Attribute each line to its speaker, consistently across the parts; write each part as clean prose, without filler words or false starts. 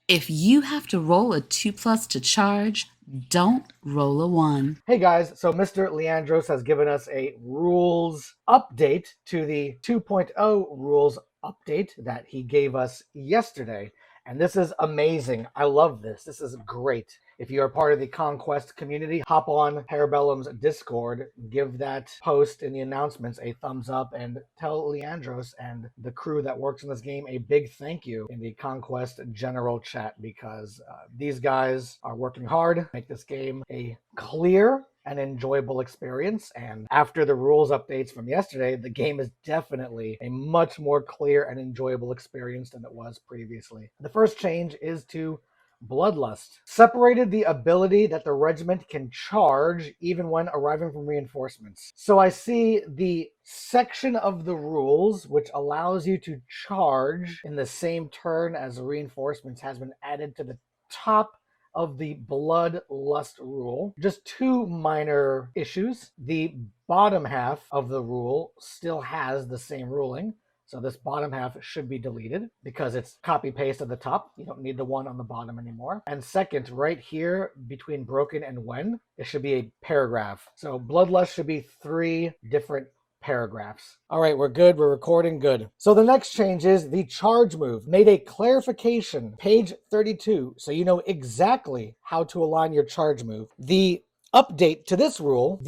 Speaker 1: If you have to roll a 2+ to charge, don't roll a 1.
Speaker 2: Hey guys, so Mr. Leandros has given us a rules update to the 2.0 rules update that he gave us yesterday. And this is amazing. I love this. This is great. If you are part of the Conquest community, hop on Parabellum's Discord, give that post in the announcements a thumbs up, and tell Leandros and the crew that works in this game a big thank you in the Conquest general chat, because these guys are working hard to make this game a clear and enjoyable experience. And after the rules updates from yesterday, the game is definitely a much more clear and enjoyable experience than it was previously. The first change is to Bloodlust. Separated the ability that the regiment can charge even when arriving from reinforcements. So I see the section of the rules which allows you to charge in the same turn as reinforcements has been added to the top of the Bloodlust rule. Just two minor issues. The bottom half of the rule still has the same ruling. So this bottom half should be deleted because it's copy paste at the top. You don't need the one on the bottom anymore. And second, right here between broken and when, it should be a paragraph. So Bloodlust should be 3 different paragraphs. All right, we're good. We're recording good. So the next change is the charge move. Made a clarification, page 32, so you know exactly how to align your charge move. The update to this rule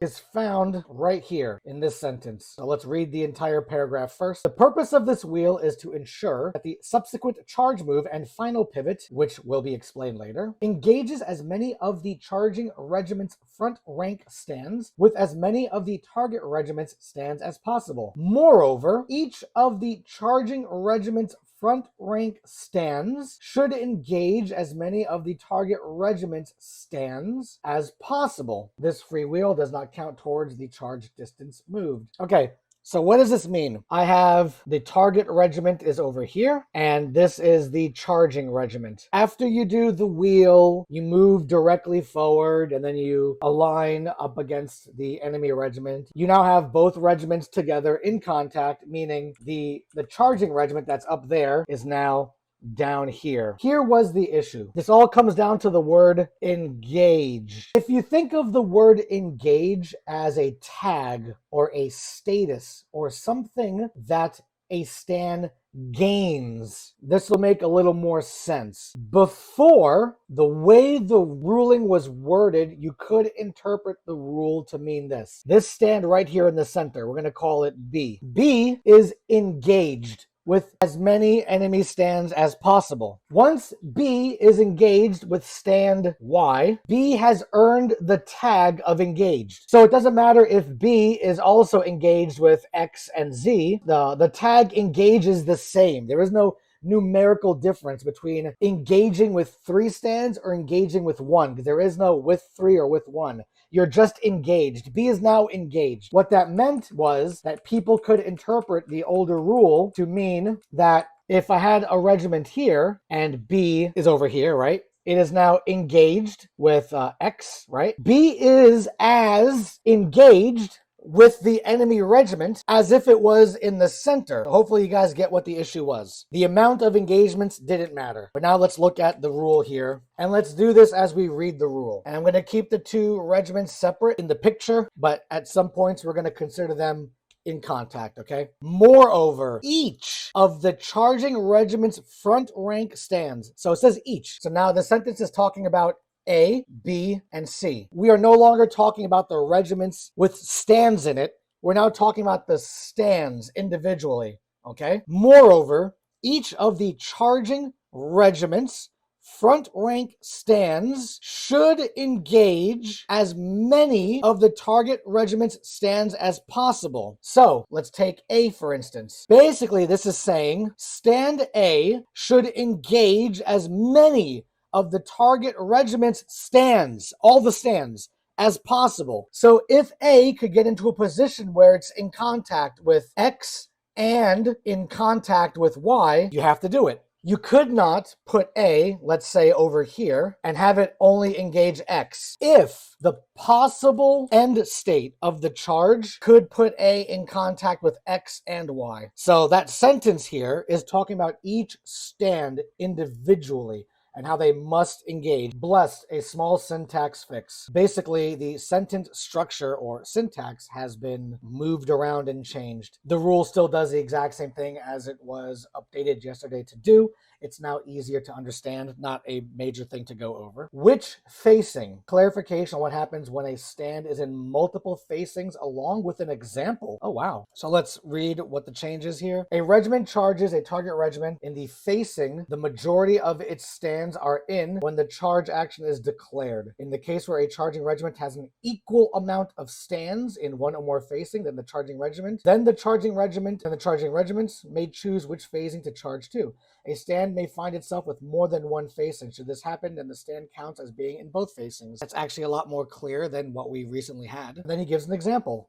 Speaker 2: is found right here in this sentence. So let's read the entire paragraph first. The purpose of this wheel is to ensure that the subsequent charge move and final pivot, which will be explained later, engages as many of the charging regiment's front rank stands with as many of the target regiment's stands as possible. Moreover, each of the charging regiment's front rank stands should engage as many of the target regiment's stands as possible. This free wheel does not count towards the charge distance moved. Okay, so what does this mean? I have the target regiment is over here, and this is the charging regiment. After you do the wheel, you move directly forward, and then you align up against the enemy regiment. You now have both regiments together in contact, meaning the charging regiment that's up there is now down here. Here was the issue. This all comes down to the word engage. If you think of the word engage as a tag or a status or something that a stand gains, this will make a little more sense. Before, the way the ruling was worded, you could interpret the rule to mean this. This stand right here in the center, we're going to call it B. B is engaged with as many enemy stands as possible. Once B is engaged with stand Y, B has earned the tag of engaged. So it doesn't matter if B is also engaged with X and Z, the tag engages the same. There is no numerical difference between engaging with 3 stands or engaging with 1, because there is no with 3 or with 1. You're just engaged. B is now engaged. What that meant was that people could interpret the older rule to mean that if I had a regiment here and B is over here, right? It is now engaged with X, right? B is as engaged with the enemy regiment as if it was in the center. Hopefully you guys get what the issue was. The amount of engagements didn't matter. But now let's look at the rule here. And let's do this as we read the rule. And I'm going to keep the 2 regiments separate in the picture, but at some points we're going to consider them in contact, okay? Moreover, each of the charging regiment's front rank stands. So it says each. So now the sentence is talking about A, B, and C. We are no longer talking about the regiments with stands in it. We're now talking about the stands individually, okay? Moreover, each of the charging regiments front rank stands should engage as many of the target regiment's stands as possible. So let's take A for instance. Basically, this is saying stand A should engage as many of the target regiment's stands, all the stands, as possible. So if A could get into a position where it's in contact with X and in contact with Y, you have to do it. You could not put A, let's say over here, and have it only engage X if the possible end state of the charge could put A in contact with X and Y. So that sentence here is talking about each stand individually and how they must engage. Blessed, a small syntax fix. Basically, the sentence structure or syntax has been moved around and changed. The rule still does the exact same thing as it was updated yesterday to do. It's now easier to understand, not a major thing to go over. Which facing? Clarification on what happens when a stand is in multiple facings along with an example. Oh, wow. So let's read what the change is here. A regiment charges a target regiment in the facing the majority of its stands are in when the charge action is declared. In the case where a charging regiment has an equal amount of stands in one or more facing than the charging regiment, then the charging regiment and the charging regiments may choose which phasing to charge to. A stand may find itself with more than one facing. Should this happen, then the stand counts as being in both facings. That's actually a lot more clear than what we recently had. And then he gives an example.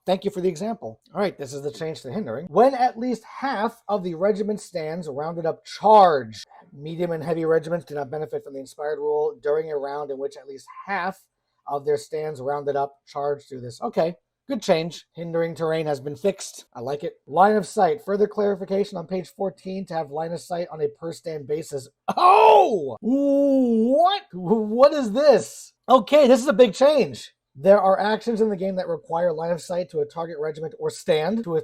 Speaker 2: Thank you for the example. All right, this is the change to hindering. When at least half of the regiment stands rounded up charge. Medium and heavy regiments do not benefit from the inspired rule during a round in which at least half of their stands rounded up charge through this. Okay. Good change. Hindering terrain has been fixed. I like it. Line of sight. Further clarification on page 14 to have line of sight on a per stand basis. Oh! What? What is this? Okay, this is a big change. There are actions in the game that require line of sight to a target regiment or stand. To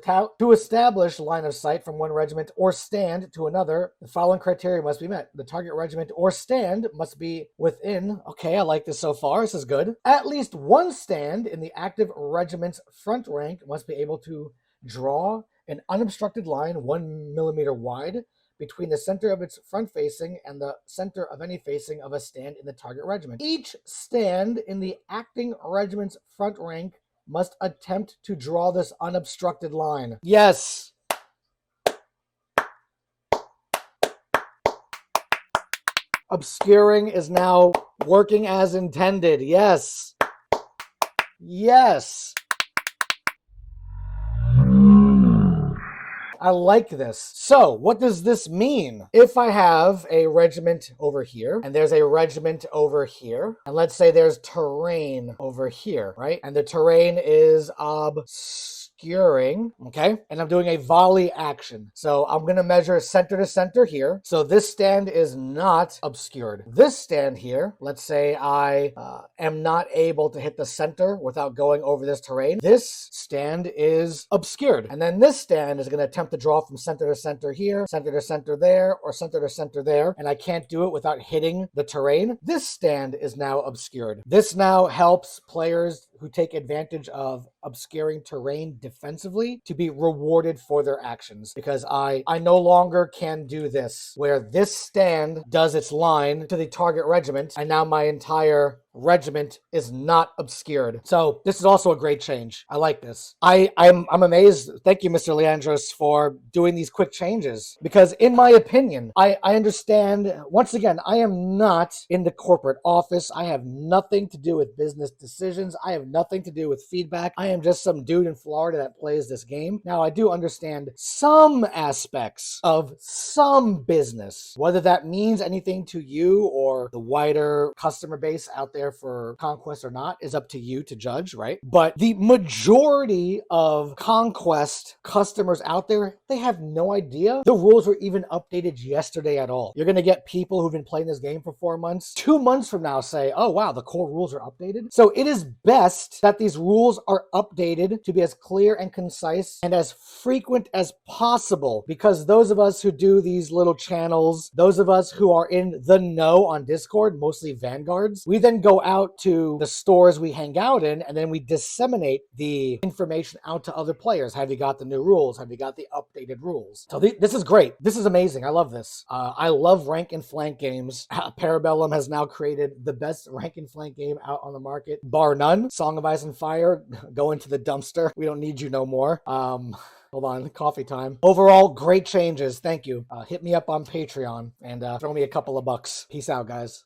Speaker 2: establish line of sight from one regiment or stand to another, the following criteria must be met. The target regiment or stand must be within, okay, I like this so far, this is good. At least one stand in the active regiment's front rank must be able to draw an unobstructed line 1 millimeter wide between the center of its front facing and the center of any facing of a stand in the target regiment. Each stand in the acting regiment's front rank must attempt to draw this unobstructed line. Yes. Obscuring is now working as intended. Yes. Yes. I like this. So what does this mean? If I have a regiment over here and there's a regiment over here, and let's say there's terrain over here, right? And the terrain is obscuring, okay? And I'm doing a volley action. So I'm going to measure center to center here. So this stand is not obscured. This stand here, let's say I am not able to hit the center without going over this terrain. This stand is obscured. And then this stand is going to attempt to draw from center to center here, center to center there, or center to center there. And I can't do it without hitting the terrain. This stand is now obscured. This now helps players who take advantage of obscuring terrain defensively to be rewarded for their actions, because I no longer can do this where this stand does its line to the target regiment and now my entire regiment is not obscured. So this is also a great change. I like this. I'm amazed. Thank you, Mr. Leandros, for doing these quick changes, because in my opinion, I understand, once again, I am not in the corporate office. I have nothing to do with business decisions. I have nothing to do with feedback. I am just some dude in Florida that plays this game. Now, I do understand some aspects of some business. Whether that means anything to you or the wider customer base out there for Conquest or not is up to you to judge, right? But the majority of Conquest customers out there, they have no idea the rules were even updated yesterday at all. You're going to get people who've been playing this game for 4 months, 2 months from now say, oh wow, the core rules are updated. So it is best that these rules are updated to be as clear and concise and as frequent as possible, because those of us who do these little channels, those of us who are in the know on Discord, mostly Vanguards, we then go out to the stores we hang out in and then we disseminate the information out to other players. Have you got the new rules? Have you got the updated rules? So this is great. This is amazing. I love this. I love rank and flank games. Parabellum has now created the best rank and flank game out on the market, bar none. Song of Ice and Fire, go into the dumpster. We don't need you no more. Hold on, coffee time. Overall, great changes. Thank you. Hit me up on Patreon and throw me a couple of bucks. Peace out, guys.